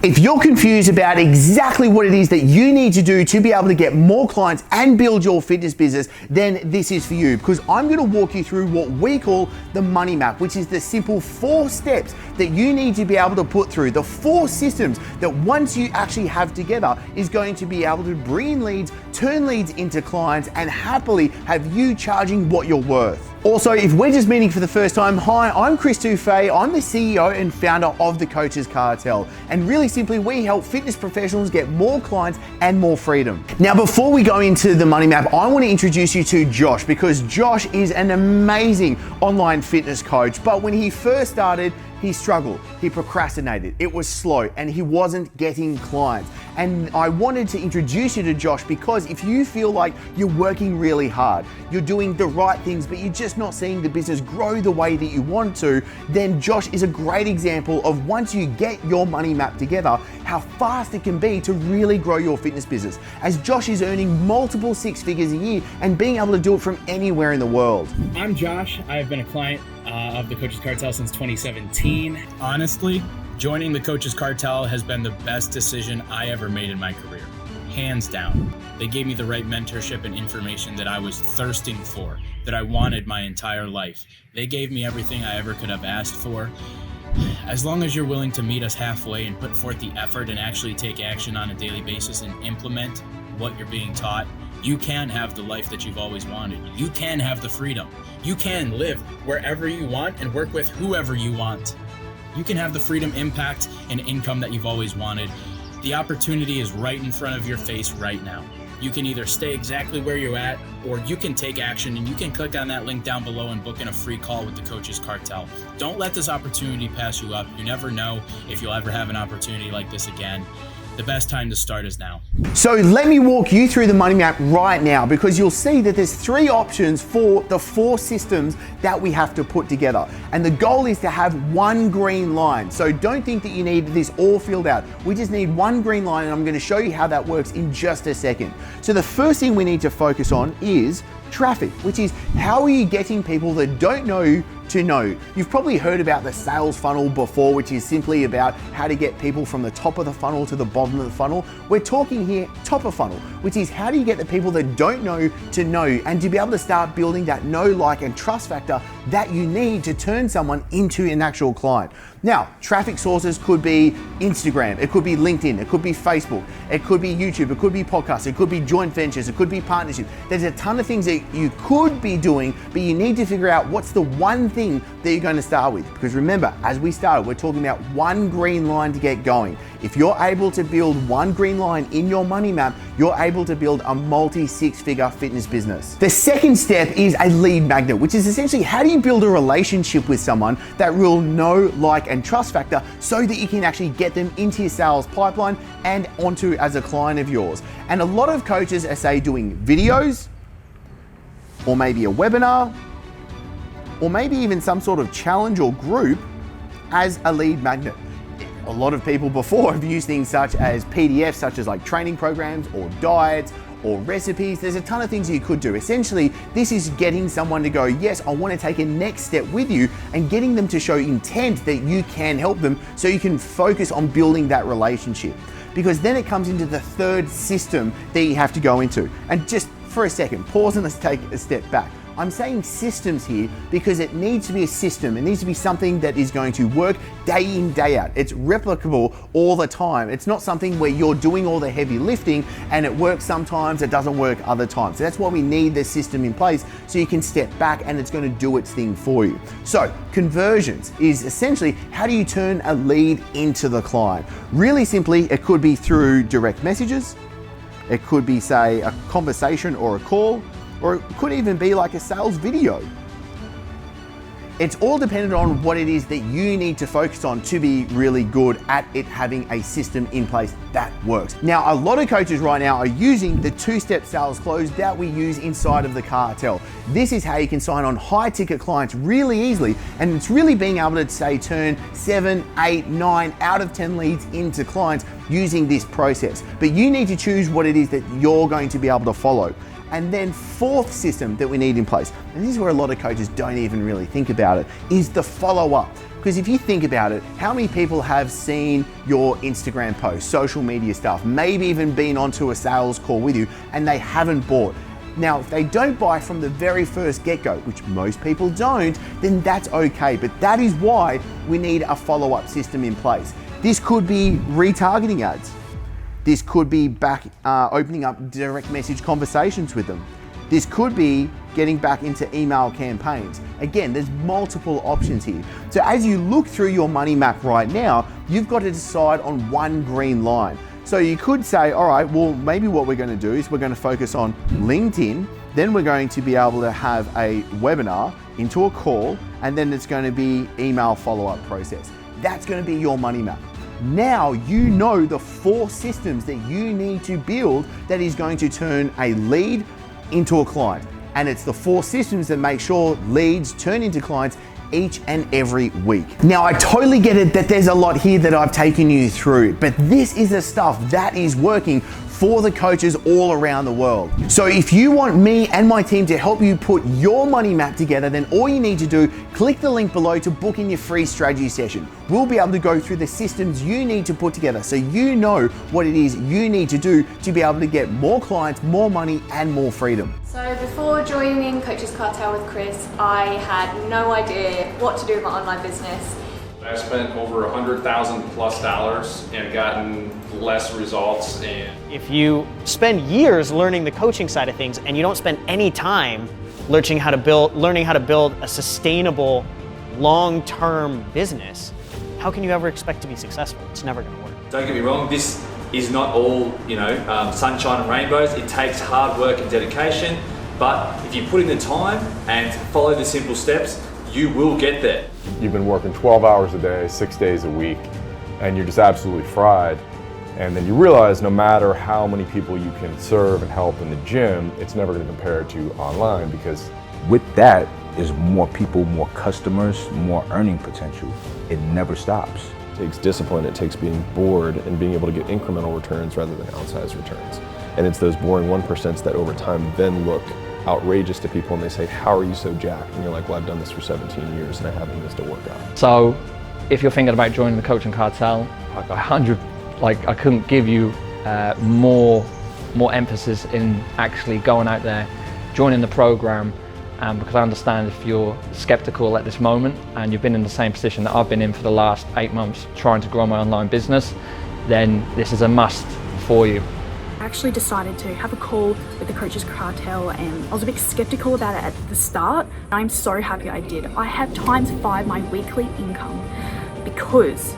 If you're confused about exactly what it is that you need to do to be able to get more clients and build your fitness business, then this is for you, because I'm going to walk you through what we call the money map, which is the simple 4 steps that you need to be able to put through, the 4 systems that once you actually have together is going to be able to bring in leads, turn leads into clients, and happily have you charging what you're worth. Also, if we're just meeting for the first time, hi, I'm Chris Dufay. I'm the CEO and founder of the Coaches Cartel. And really simply, we help fitness professionals get more clients and more freedom. Now, before we go into the money map, I want to introduce you to Josh, because Josh is an amazing online fitness coach. But when he first started, he struggled, he procrastinated, it was slow, and he wasn't getting clients. And I wanted to introduce you to Josh because if you feel like you're working really hard, you're doing the right things, but you're just not seeing the business grow the way that you want to, then Josh is a great example of once you get your money map together, how fast it can be to really grow your fitness business. As Josh is earning multiple 6 figures a year and being able to do it from anywhere in the world. I'm Josh. I've been a client of the Coaches Cartel since 2017. Honestly, joining the Coaches Cartel has been the best decision I ever made in my career, hands down. They gave me the right mentorship and information that I was thirsting for, that I wanted my entire life. They gave me everything I ever could have asked for. As long as you're willing to meet us halfway and put forth the effort and actually take action on a daily basis and implement what you're being taught, you can have the life that you've always wanted. You can have the freedom. You can live wherever you want and work with whoever you want. You can have the freedom, impact, and income that you've always wanted. The opportunity is right in front of your face right now. You can either stay exactly where you're at, or you can take action, and you can click on that link down below and book in a free call with the Coaches Cartel. Don't let this opportunity pass you up. You never know if you'll ever have an opportunity like this again. The best time to start is now. So let me walk you through the money map right now, because you'll see that there's 3 options for the 4 systems that we have to put together. And the goal is to have one green line. So don't think that you need this all filled out. We just need one green line, and I'm going to show you how that works in just a second. So the first thing we need to focus on is traffic, which is how are you getting people that don't know you to know. You've probably heard about the sales funnel before, which is simply about how to get people from the top of the funnel to the bottom of the funnel. We're talking here top of funnel, which is how do you get the people that don't know to know, and to be able to start building that know, like, and trust factor that you need to turn someone into an actual client. Now, traffic sources could be Instagram, it could be LinkedIn, it could be Facebook, it could be YouTube, it could be podcasts, it could be joint ventures, it could be partnerships. There's a ton of things that you could be doing, but you need to figure out what's the one thing that you're going to start with. Because remember, as we started, we're talking about one green line to get going. If you're able to build one green line in your money map, you're able to build a multi-6-figure fitness business. The second step is a lead magnet, which is essentially how do you build a relationship with someone that will know, like, and trust factor so that you can actually get them into your sales pipeline and onto as a client of yours. And a lot of coaches are, say, doing videos, or maybe a webinar, or maybe even some sort of challenge or group as a lead magnet. A lot of people before have used things such as PDFs, such as like training programs or diets or recipes. There's a ton of things you could do. Essentially, this is getting someone to go, yes, I want to take a next step with you, and getting them to show intent that you can help them so you can focus on building that relationship. Because then it comes into the third system that you have to go into. And just for a second, pause and let's take a step back. I'm saying systems here because it needs to be a system. It needs to be something that is going to work day in, day out. It's replicable all the time. It's not something where you're doing all the heavy lifting and it works sometimes, it doesn't work other times. So that's why we need the system in place so you can step back and it's going to do its thing for you. So conversions is essentially how do you turn a lead into the client? Really simply, it could be through direct messages. It could be, say, a conversation or a call, or it could even be like a sales video. It's all dependent on what it is that you need to focus on to be really good at it, having a system in place that works. Now, a lot of coaches right now are using the 2-step sales close that we use inside of the cartel. This is how you can sign on high ticket clients really easily, and it's really being able to, say, turn 7, 8, 9 out of 10 leads into clients using this process. But you need to choose what it is that you're going to be able to follow. And then fourth system that we need in place, and this is where a lot of coaches don't even really think about it, is the follow-up. Because if you think about it, how many people have seen your Instagram posts, social media stuff, maybe even been onto a sales call with you and they haven't bought? Now, if they don't buy from the very first get-go, which most people don't, then that's okay. But that is why we need a follow-up system in place. This could be retargeting ads. This could be opening up direct message conversations with them. This could be getting back into email campaigns. Again, there's multiple options here. So as you look through your money map right now, you've got to decide on one green line. So you could say, all right, well, maybe what we're going to do is we're going to focus on LinkedIn, then we're going to be able to have a webinar into a call, and then it's going to be email follow-up process. That's going to be your money map. Now you know the 4 systems that you need to build that is going to turn a lead into a client. And it's the 4 systems that make sure leads turn into clients each and every week. Now, I totally get it that there's a lot here that I've taken you through, but this is the stuff that is working for the coaches all around the world. So if you want me and my team to help you put your money map together, then all you need to do, click the link below to book in your free strategy session. We'll be able to go through the systems you need to put together so you know what it is you need to do to be able to get more clients, more money, and more freedom. So before joining Coaches Cartel with Chris, I had no idea what to do with my online business. I've spent over $100,000+ and gotten less results. And if you spend years learning the coaching side of things and you don't spend any time learning how to build a sustainable, long-term business, how can you ever expect to be successful? It's never going to work. Don't get me wrong, this is not all, sunshine and rainbows. It takes hard work and dedication, but if you put in the time and follow the simple steps, you will get there. You've been working 12 hours a day, 6 days a week, and you're just absolutely fried. And then you realize no matter how many people you can serve and help in the gym, it's never going to compare to online, because with that is more people, more customers, more earning potential. It never stops. It takes discipline, it takes being bored and being able to get incremental returns rather than outsized returns. And it's those boring 1% that over time then look outrageous to people and they say, how are you so jacked? And you're like, well, I've done this for 17 years and I haven't missed a workout. So if you're thinking about joining the Coaching Cartel, I couldn't give you more emphasis in actually going out there, joining the program, because I understand if you're skeptical at this moment and you've been in the same position that I've been in for the last 8 months trying to grow my online business, then this is a must for you. I actually decided to have a call with the Coaches Cartel, and I was a bit skeptical about it at the start. I'm so happy I did. I have ×5 my weekly income because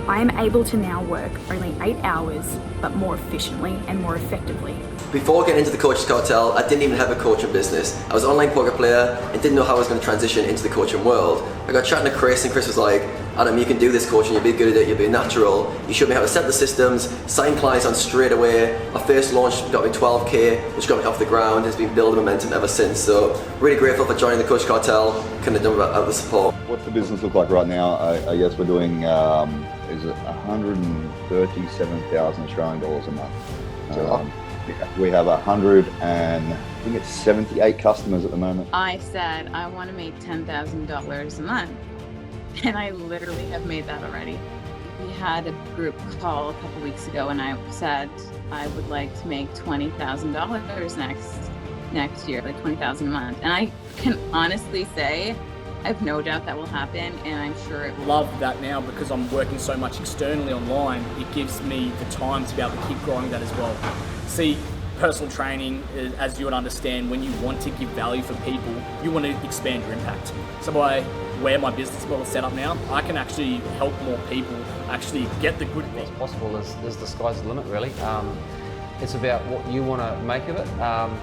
I am able to now work only 8 hours, but more efficiently and more effectively. Before getting into the Coaches Cartel, I didn't even have a coaching business. I was an online poker player and didn't know how I was going to transition into the coaching world. I got chatting to Chris, and Chris was like, Adam, you can do this coaching, you'll be good at it, you'll be natural. You showed me how to set the systems, sign clients on straight away. Our first launch got me 12K, which got me off the ground. It's been building momentum ever since. So really grateful for joining the Coaches Cartel. Couldn't have done without the support. What's the business look like right now? I guess we're doing, is it 137,000 Australian dollars a month. We have 178 customers at the moment. I said I want to make $10,000 a month, and I literally have made that already. We had a group call a couple weeks ago, and I said I would like to make $20,000 next year, like $20,000 a month. And I can honestly say I have no doubt that will happen, and I'm sure it will. Love that now because I'm working so much externally online. It gives me the time to be able to keep growing that as well. See, personal training, as you would understand, when you want to give value for people, you want to expand your impact. So by where my business model is set up now, I can actually help more people actually get the good things. What's possible is the sky's the limit, really. It's about what you want to make of it,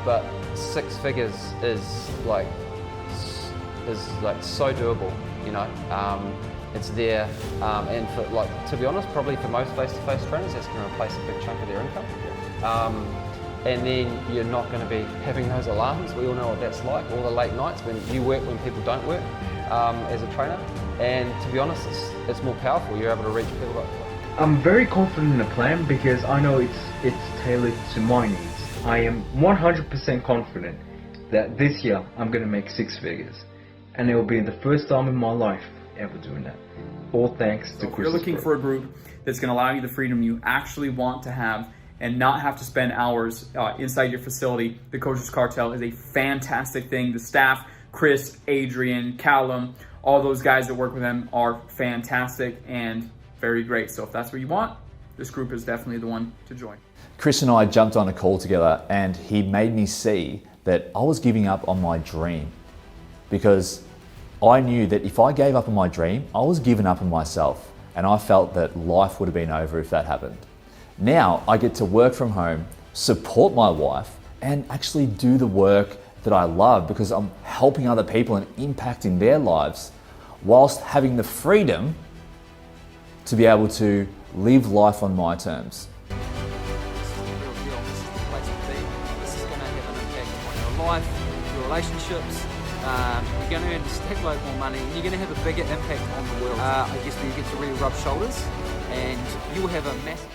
but 6 figures is like so doable, it's there, and for to be honest, probably for most face-to-face trainers, that's going to replace a big chunk of their income. And then you're not going to be having those alarms. We all know what that's like, all the late nights when you work when people don't work as a trainer. And to be honest, it's more powerful. You're able to reach people. I'm very confident in the plan because I know it's tailored to my needs. I am 100% confident that this year I'm going to make 6 figures. And it will be the first time in my life ever doing that. All thanks to So if Chris. you're looking for a group that's going to allow you the freedom you actually want to have and not have to spend hours inside your facility, the Coaches Cartel is a fantastic thing. The staff, Chris, Adrian, Callum, all those guys that work with them are fantastic and very great. So if that's what you want, this group is definitely the one to join. Chris and I jumped on a call together and he made me see that I was giving up on my dream, because I knew that if I gave up on my dream, I was giving up on myself, and I felt that life would have been over if that happened. Now I get to work from home, support my wife, and actually do the work that I love because I'm helping other people and impacting their lives whilst having the freedom to be able to live life on my terms. Life, your relationships, you're going to earn a stack load more money, and you're going to have a bigger impact on the world. I guess where you get to really rub shoulders, and you'll have a massive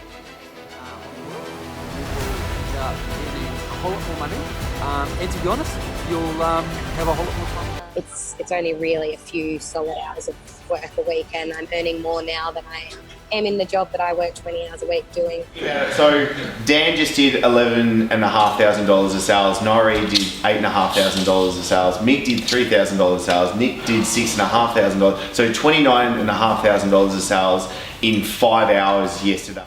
earning a whole lot more money, and to be honest, you'll have a whole lot more time. It's only really a few solid hours of work a week, and I'm earning more now than I am in the job that I work 20 hours a week doing. Yeah, so Dan just did $11,500 of sales, Nori did $8,500 of sales, Mick did $3,000 of sales, Nick did $6,500, so $29,500 of sales in 5 hours yesterday.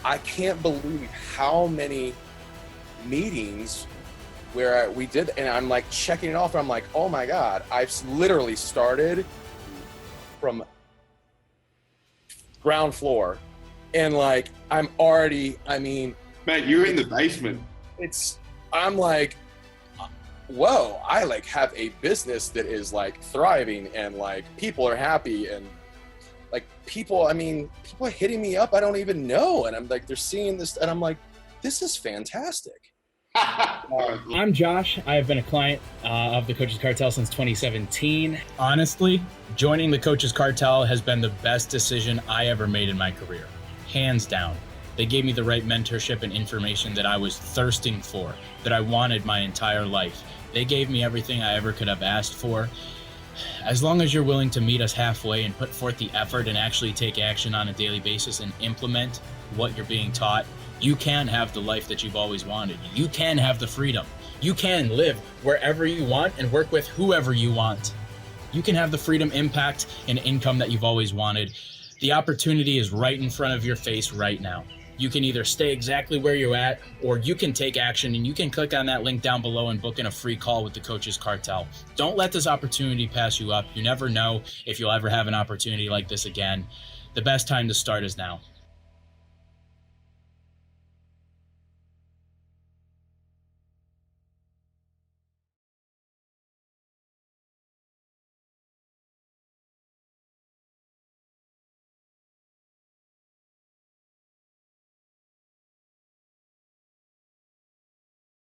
I can't believe how many meetings where we did, and I'm like checking it off, and I'm like, oh my God, I've literally started from ground floor, and like I'm already, I mean, man, you're in the basement. I'm like, whoa, I like have a business that is like thriving, and like people are happy, and like people, I mean, people are hitting me up I don't even know, and I'm like, they're seeing this, and I'm like, this is fantastic. I'm Josh. I have been a client of the Coaches Cartel since 2017. Honestly, joining the Coaches Cartel has been the best decision I ever made in my career. Hands down. They gave me the right mentorship and information that I was thirsting for, that I wanted my entire life. They gave me everything I ever could have asked for. As long as you're willing to meet us halfway and put forth the effort and actually take action on a daily basis and implement what you're being taught, you can have the life that you've always wanted. You can have the freedom. You can live wherever you want and work with whoever you want. You can have the freedom, impact, and income that you've always wanted. The opportunity is right in front of your face right now. You can either stay exactly where you're at, or you can take action, and you can click on that link down below and book in a free call with the Coaches Cartel. Don't let this opportunity pass you up. You never know if you'll ever have an opportunity like this again. The best time to start is now.